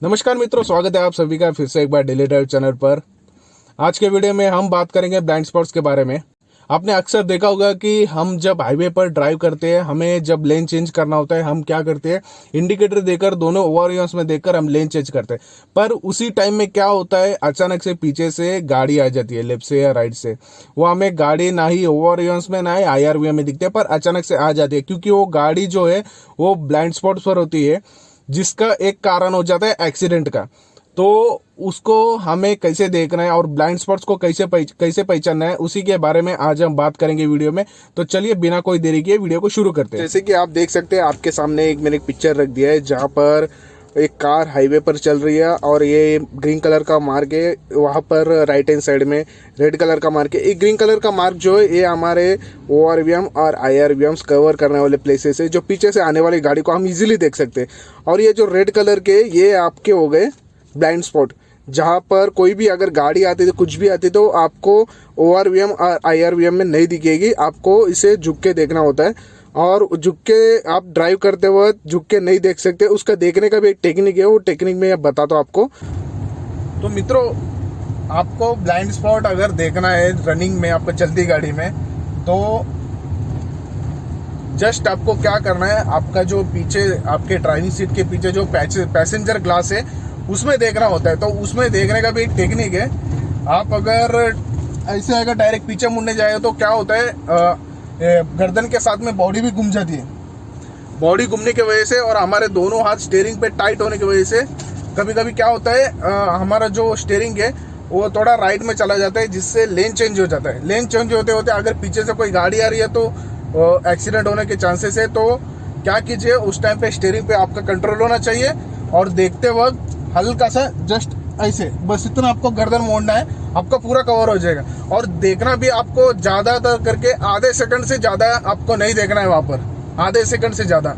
नमस्कार मित्रों, स्वागत है आप सभी का फिर से एक बार डेली ड्राइव चैनल पर। आज के वीडियो में हम बात करेंगे ब्लाइंड स्पॉट्स के बारे में। आपने अक्सर देखा होगा कि हम जब हाईवे पर ड्राइव करते हैं, हमें जब लेन चेंज करना होता है, हम क्या करते हैं, इंडिकेटर देकर दोनों ओवरव्यूज में देखकर हम लेन चेंज करते हैं। पर उसी टाइम में क्या होता है, अचानक से पीछे से गाड़ी आ जाती है, लेफ्ट से या राइट से। वो हमें गाड़ी ना ही ओवरव्यूज में ना ही IRV में दिखते हैं, पर अचानक से आ जाती है, क्योंकि वो गाड़ी जो है वो ब्लाइंड स्पॉट्स पर होती है, जिसका एक कारण हो जाता है एक्सीडेंट का। तो उसको हमें कैसे देखना है और ब्लाइंड स्पॉट्स को कैसे पहचानना है, उसी के बारे में आज हम बात करेंगे वीडियो में। तो चलिए बिना कोई देरी किए वीडियो को शुरू करते हैं। जैसे कि आप देख सकते हैं, आपके सामने मैंने एक पिक्चर रख दिया है जहाँ पर एक कार हाईवे पर चल रही है और ये ग्रीन कलर का मार्ग है। वहाँ पर राइट हैंड साइड में रेड कलर का मार्ग है। एक ग्रीन कलर का मार्ग जो है ये हमारे ORVM और IRVMs कवर करने वाले प्लेसेस है, जो पीछे से आने वाली गाड़ी को हम इजीली देख सकते हैं। और ये जो रेड कलर के ये आपके हो गए ब्लाइंड स्पॉट, जहाँ पर कोई भी अगर गाड़ी आती है, कुछ भी आती है, तो आपको ORVM और IRVM में नहीं दिखेगी। आपको इसे झुक के देखना होता है और झुक के आप ड्राइव करते वक्त झुक के नहीं देख सकते। उसका देखने का भी एक टेक्निक है, वो टेक्निक मैं बताता हूँ आपको। तो मित्रों, आपको ब्लाइंड स्पॉट अगर देखना है रनिंग में, आपको चलती गाड़ी में, तो जस्ट आपको क्या करना है, आपका जो पीछे आपके ड्राइविंग सीट के पीछे जो पैसेंजर ग्लास है उसमें देखना होता है। तो उसमें देखने का भी एक टेक्निक है। आप अगर ऐसे अगर डायरेक्ट पीछे मुड़ने जाए तो क्या होता है, गर्दन के साथ में बॉडी भी घूम जाती है। बॉडी घूमने की वजह से और हमारे दोनों हाथ स्टीयरिंग पे टाइट होने की वजह से कभी कभी क्या होता है, हमारा जो स्टीयरिंग है वो थोड़ा राइट में चला जाता है, जिससे लेन चेंज हो जाता है। लेन चेंज होते होते अगर पीछे से कोई गाड़ी आ रही है तो एक्सीडेंट होने के चांसेस है। तो क्या कीजिए, उस टाइम पे स्टीयरिंग पे आपका कंट्रोल होना चाहिए और देखते वक्त हल्का सा जस्ट ऐसे, बस इतना आपको गर्दन मोड़ना है, आपका पूरा कवर हो जाएगा। और देखना भी आपको ज्यादातर करके आधे सेकंड से ज्यादा आपको नहीं देखना है वहां पर, आधे सेकंड से ज्यादा।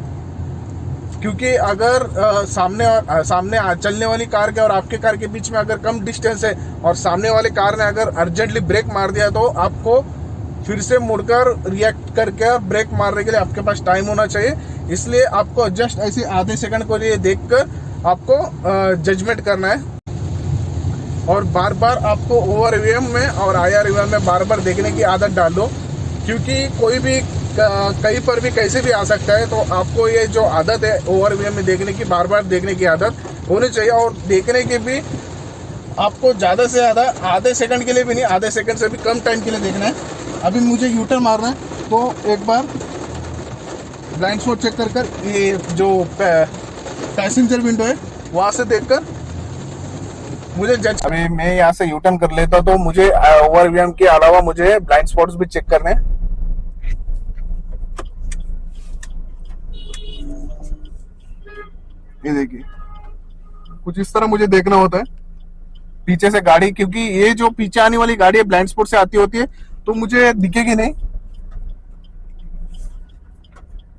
क्योंकि अगर सामने चलने वाली कार के और आपके कार के बीच में अगर कम डिस्टेंस है और सामने वाले कार ने अगर अर्जेंटली ब्रेक मार दिया, तो आपको फिर से मुड़कर रिएक्ट करके ब्रेक मारने के लिए आपके पास टाइम होना चाहिए। इसलिए आपको जस्ट ऐसे आधे सेकंड को लिए देखकर आपको जजमेंट करना है। और बार बार आपको ORVM में और IRVM में बार बार देखने की आदत डाल दो, क्योंकि कोई भी कहीं पर भी कैसे भी आ सकता है। तो आपको ये जो आदत है ORVM में देखने की, बार बार देखने की आदत होनी चाहिए। और देखने की भी आपको ज़्यादा से ज़्यादा आधे सेकंड के लिए भी नहीं, आधे सेकंड से भी कम टाइम के लिए देखना है। अभी मुझे यूटर्न मारना है, तो एक बार ब्लाइंड स्पॉट चेक कर ये जो पैसेंजर विंडो है वहाँ से देखकर मुझे जज। अभी मैं यहाँ से यूटर्न कर लेता, तो मुझे ORVM के अलावा मुझे ब्लाइंड स्पॉट्स भी चेक करने हैं। ये देखिए, कुछ इस तरह मुझे देखना होता है पीछे से गाड़ी, क्योंकि ये जो पीछे आने वाली गाड़ी है ब्लाइंड स्पॉट से आती होती है, तो मुझे दिखेगी नहीं।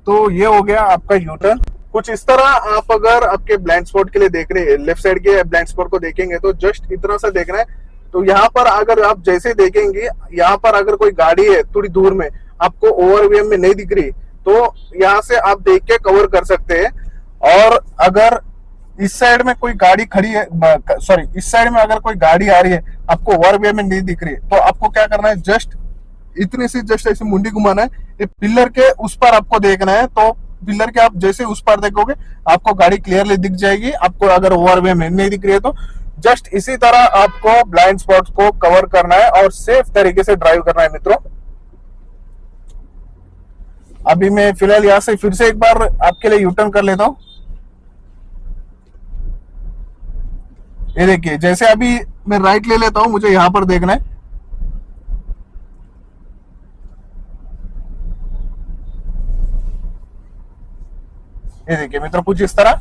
तो ये हो गया आपका यूटर्न। कुछ इस तरह आप अगर आपके ब्लाइंड स्पॉट के लिए देख रहे हैं, लेफ्ट साइड के ब्लाइंड स्पॉट को देखेंगे तो जस्ट इतना सा देखना है। तो यहाँ पर अगर आप जैसे देखेंगे, यहाँ पर अगर कोई गाड़ी है थोड़ी दूर में, आपको ORVM में नहीं दिख रही, तो यहाँ से आप देख के कवर कर सकते हैं। और अगर इस साइड में कोई गाड़ी खड़ी है, सॉरी, इस साइड में अगर कोई गाड़ी आ रही है, आपको ORVM में नहीं दिख रही, तो आपको क्या करना है, जस्ट इतने से जस्ट ऐसे मुंडी घुमाना है। ये पिलर के उस पर आपको देखना है, तो पिलर के आप जैसे उस पर देखोगे आपको गाड़ी क्लियरली दिख जाएगी। आपको अगर ORVM में नहीं दिख रही है तो जस्ट इसी तरह आपको ब्लाइंड स्पॉट्स को कवर करना है और सेफ तरीके से ड्राइव करना है मित्रों। अभी मैं फिलहाल यहाँ से फिर से एक बार आपके लिए यूटर्न कर लेता हूं। ये देखिए, जैसे अभी मैं राइट ले लेता हूं, मुझे यहां पर देखना है। ये देखिए मित्रों, कुछ इस तरह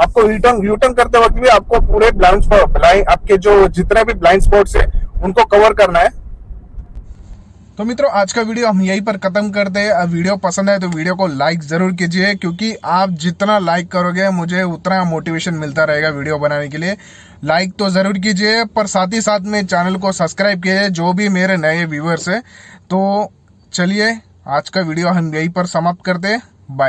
आपको यूटर्न करते वक्त भी आपको पूरे ब्लाइंड स्पॉट, आपके जो जितने भी ब्लाइंड स्पॉट्स है उनको कवर करना है। तो मित्रों, आज का वीडियो हम यहीं पर खत्म करते हैं। वीडियो पसंद आए तो वीडियो को लाइक जरूर कीजिए, क्योंकि आप जितना लाइक करोगे मुझे उतना मोटिवेशन मिलता रहेगा वीडियो बनाने के लिए। लाइक तो जरूर कीजिए, पर साथ ही साथ में चैनल को सब्सक्राइब कीजिए, जो भी मेरे नए व्यूअर्स है। तो चलिए, आज का वीडियो हम यहीं पर समाप्त करते हैं। बाय।